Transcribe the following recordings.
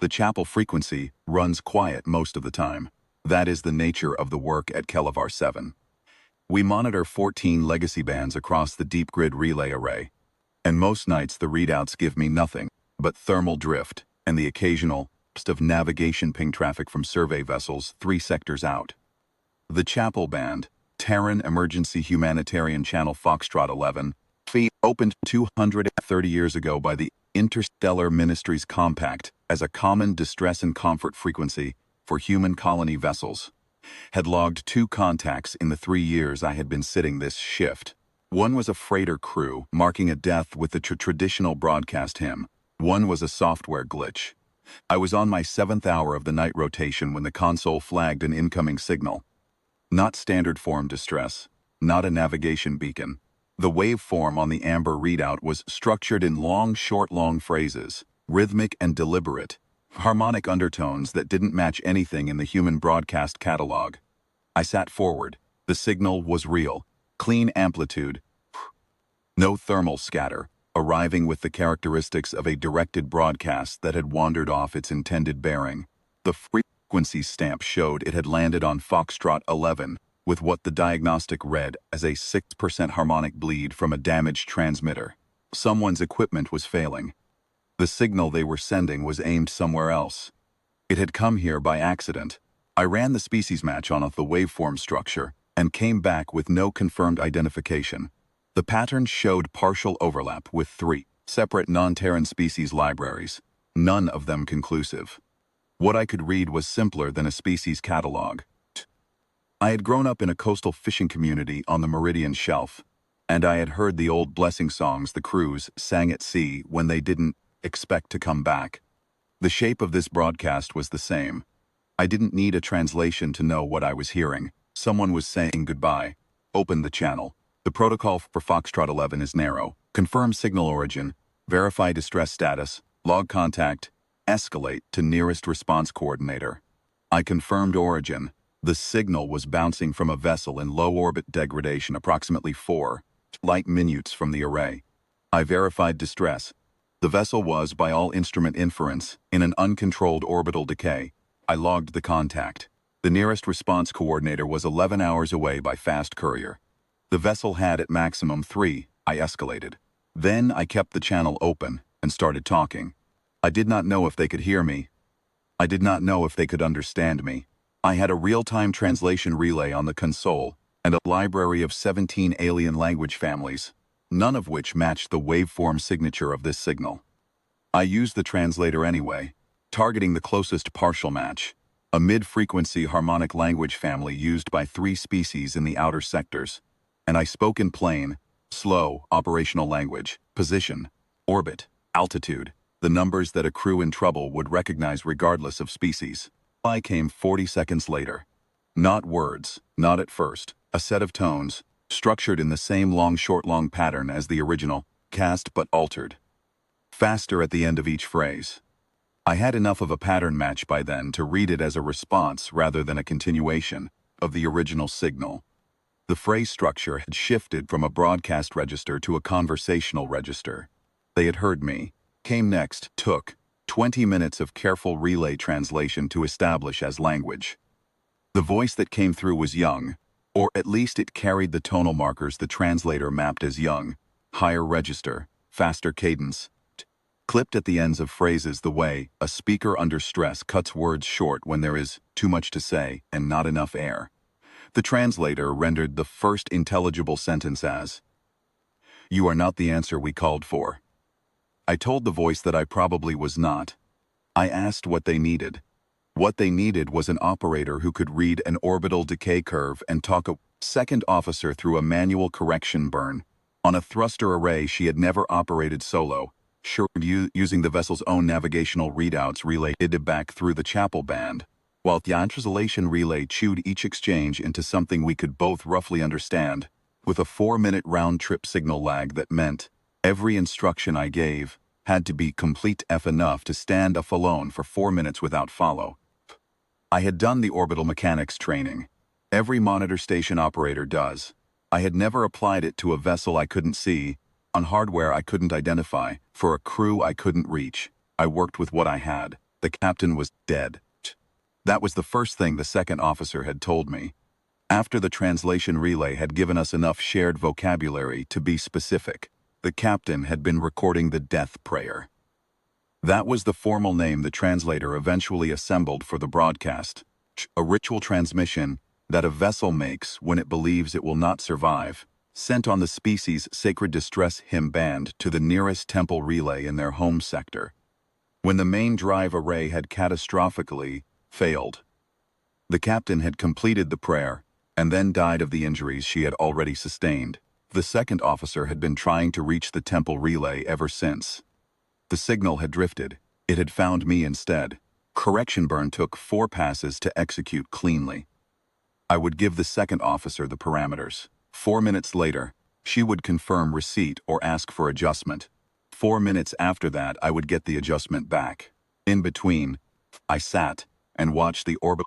The chapel frequency runs quiet most of the time. That is the nature of the work at Kelivar 7. We monitor 14 legacy bands across the deep grid relay array, and most nights the readouts give me nothing but thermal drift and the occasional burst of navigation ping traffic from survey vessels 3 sectors out. The chapel band, Terran Emergency Humanitarian Channel Foxtrot 11, opened 230 years ago by the Interstellar Ministries Compact as a common distress and comfort frequency for human colony vessels, had logged 2 contacts in the 3 years I had been sitting this shift. One was a freighter crew, marking a death with the traditional broadcast hymn. One was a software glitch. I was on my 7th hour of the night rotation when the console flagged an incoming signal. Not standard form distress, not a navigation beacon. The waveform on the amber readout was structured in long phrases, rhythmic and deliberate, harmonic undertones that didn't match anything in the human broadcast catalog. I sat forward. The signal was real, clean amplitude, no thermal scatter, arriving with the characteristics of a directed broadcast that had wandered off its intended bearing. The frequency stamp showed it had landed on Foxtrot 11, with what the diagnostic read as a 6% harmonic bleed from a damaged transmitter. Someone's equipment was failing. The signal they were sending was aimed somewhere else. It had come here by accident. I ran the species match on the waveform structure and came back with no confirmed identification. The pattern showed partial overlap with 3 separate non-Terran species libraries, none of them conclusive. What I could read was simpler than a species catalog. I had grown up in a coastal fishing community on the Meridian Shelf, and I had heard the old blessing songs the crews sang at sea when they didn't expect to come back. The shape of this broadcast was the same. I didn't need a translation to know what I was hearing. Someone was saying goodbye. Open the channel. The protocol for Foxtrot 11 is narrow. Confirm signal origin, verify distress status, log contact, escalate to nearest response coordinator. I confirmed origin. The signal was bouncing from a vessel in low orbit degradation approximately 4 light minutes from the array. I verified distress. The vessel was, by all instrument inference, in an uncontrolled orbital decay. I logged the contact. The nearest response coordinator was 11 hours away by fast courier. The vessel had at maximum 3. I escalated. Then I kept the channel open and started talking. I did not know if they could hear me. I did not know if they could understand me. I had a real-time translation relay on the console and a library of 17 alien language families, none of which matched the waveform signature of this signal. I used the translator anyway, targeting the closest partial match, a mid-frequency harmonic language family used by 3 species in the outer sectors, and I spoke in plain, slow, operational language, position, orbit, altitude, the numbers that a crew in trouble would recognize regardless of species. I came 40 seconds later. Not words, not at first, a set of tones, structured in the same long pattern as the original, cast but altered. Faster at the end of each phrase. I had enough of a pattern match by then to read it as a response rather than a continuation of the original signal. The phrase structure had shifted from a broadcast register to a conversational register. They had heard me. Came next, took 20 minutes of careful relay translation to establish as language. The voice that came through was young, or at least it carried the tonal markers the translator mapped as young, higher register, faster cadence, clipped at the ends of phrases the way a speaker under stress cuts words short when there is too much to say and not enough air. The translator rendered the first intelligible sentence as, "You are not the answer we called for." I told the voice that I probably was not. I asked what they needed. What they needed was an operator who could read an orbital decay curve and talk a second officer through a manual correction burn. On a thruster array she had never operated solo, sure using the vessel's own navigational readouts relayed back through the chapel band, while the translation relay chewed each exchange into something we could both roughly understand, with a 4-minute round-trip signal lag that meant every instruction I gave had to be complete enough to stand alone for 4 minutes without follow. I had done the orbital mechanics training. Every monitor station operator does. I had never applied it to a vessel I couldn't see, on hardware I couldn't identify, for a crew I couldn't reach. I worked with what I had. The captain was dead. That was the first thing the second officer had told me. After the translation relay had given us enough shared vocabulary to be specific, the captain had been recording the death prayer. That was the formal name the translator eventually assembled for the broadcast, a ritual transmission that a vessel makes when it believes it will not survive, sent on the species' sacred distress hymn band to the nearest temple relay in their home sector. When the main drive array had catastrophically failed, the captain had completed the prayer and then died of the injuries she had already sustained. The second officer had been trying to reach the temple relay ever since. The signal had drifted. It had found me instead. Correction burn took 4 passes to execute cleanly. I would give the second officer the parameters. 4 minutes later, she would confirm receipt or ask for adjustment. 4 minutes after that, I would get the adjustment back. In between, I sat and watched the orbital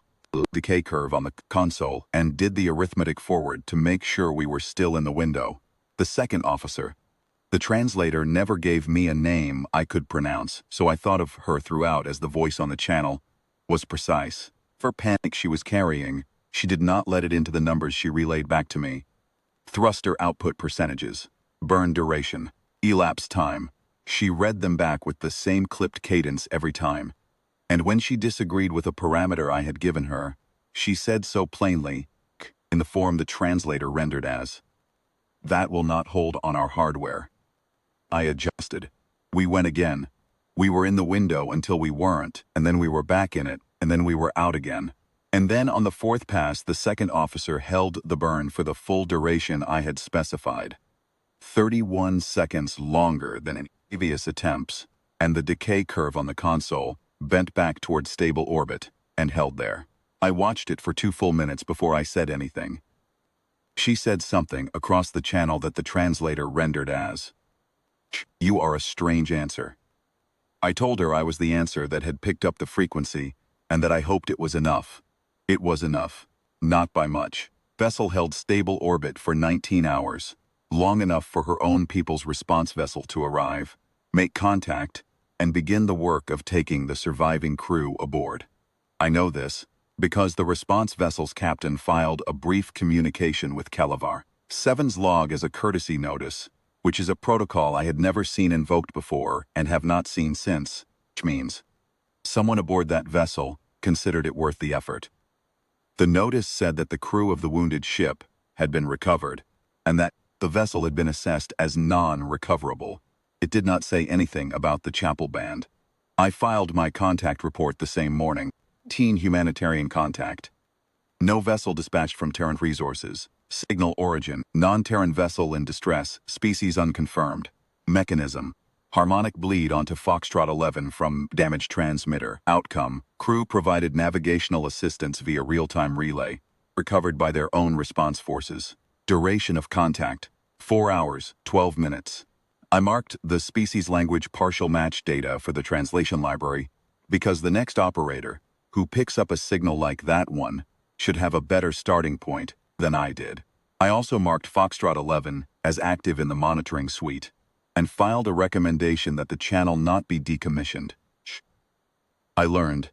decay curve on the console and did the arithmetic forward to make sure we were still in the window. The second officer, the translator, never gave me a name I could pronounce, so I thought of her throughout as the voice on the channel was precise. For panic she was carrying, she did not let it into the numbers she relayed back to me. Thruster output percentages, burn duration, elapsed time. She read them back with the same clipped cadence every time. And when she disagreed with a parameter I had given her, she said so plainly, in the form the translator rendered as, "That will not hold on our hardware." I adjusted. We went again. We were in the window until we weren't, and then we were back in it, and then we were out again. And then on the 4th pass, the second officer held the burn for the full duration I had specified. 31 seconds longer than in previous attempts, and the decay curve on the console bent back toward stable orbit and held there. I watched it for 2 full minutes before I said anything. She said something across the channel that the translator rendered as, "You are a strange answer." I told her I was the answer that had picked up the frequency and that I hoped it was enough. It was enough. Not by much. Vessel held stable orbit for 19 hours, long enough for her own people's response vessel to arrive, make contact, and begin the work of taking the surviving crew aboard. I know this because the response vessel's captain filed a brief communication with Kelevar 7's log as a courtesy notice, which is a protocol I had never seen invoked before and have not seen since, which means someone aboard that vessel considered it worth the effort. The notice said that the crew of the wounded ship had been recovered, and that the vessel had been assessed as non-recoverable. It did not say anything about the chapel band. I filed my contact report the same morning. Teen humanitarian contact. No vessel dispatched from Terran Resources. Signal origin, non-Terran vessel in distress, species unconfirmed. Mechanism, harmonic bleed onto Foxtrot 11 from damaged transmitter. Outcome, crew provided navigational assistance via real-time relay, recovered by their own response forces. Duration of contact, 4 hours, 12 minutes. I marked the species language partial match data for the translation library because the next operator, who picks up a signal like that one, should have a better starting point than I did. I also marked Foxtrot 11 as active in the monitoring suite and filed a recommendation that the channel not be decommissioned. I learned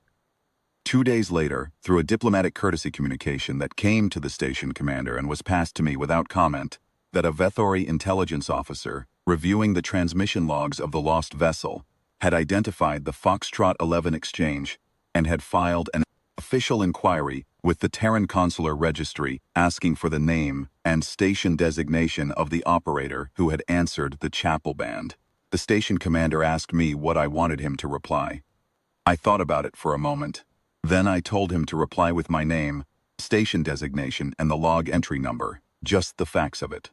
2 days later, through a diplomatic courtesy communication that came to the station commander and was passed to me without comment, that a Vethori intelligence officer, reviewing the transmission logs of the lost vessel, had identified the Foxtrot 11 exchange and had filed an official inquiry with the Terran Consular Registry asking for the name and station designation of the operator who had answered the chapel band. The station commander asked me what I wanted him to reply. I thought about it for a moment. Then I told him to reply with my name, station designation, and the log entry number, just the facts of it.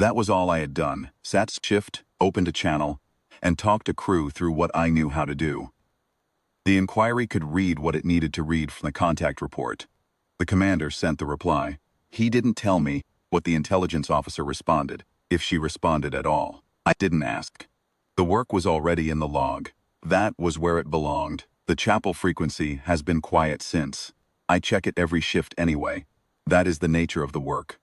That was all I had done. Sat shift, opened a channel, and talked a crew through what I knew how to do. The inquiry could read what it needed to read from the contact report. The commander sent the reply. He didn't tell me what the intelligence officer responded, if she responded at all. I didn't ask. The work was already in the log. That was where it belonged. The chapel frequency has been quiet since. I check it every shift anyway. That is the nature of the work.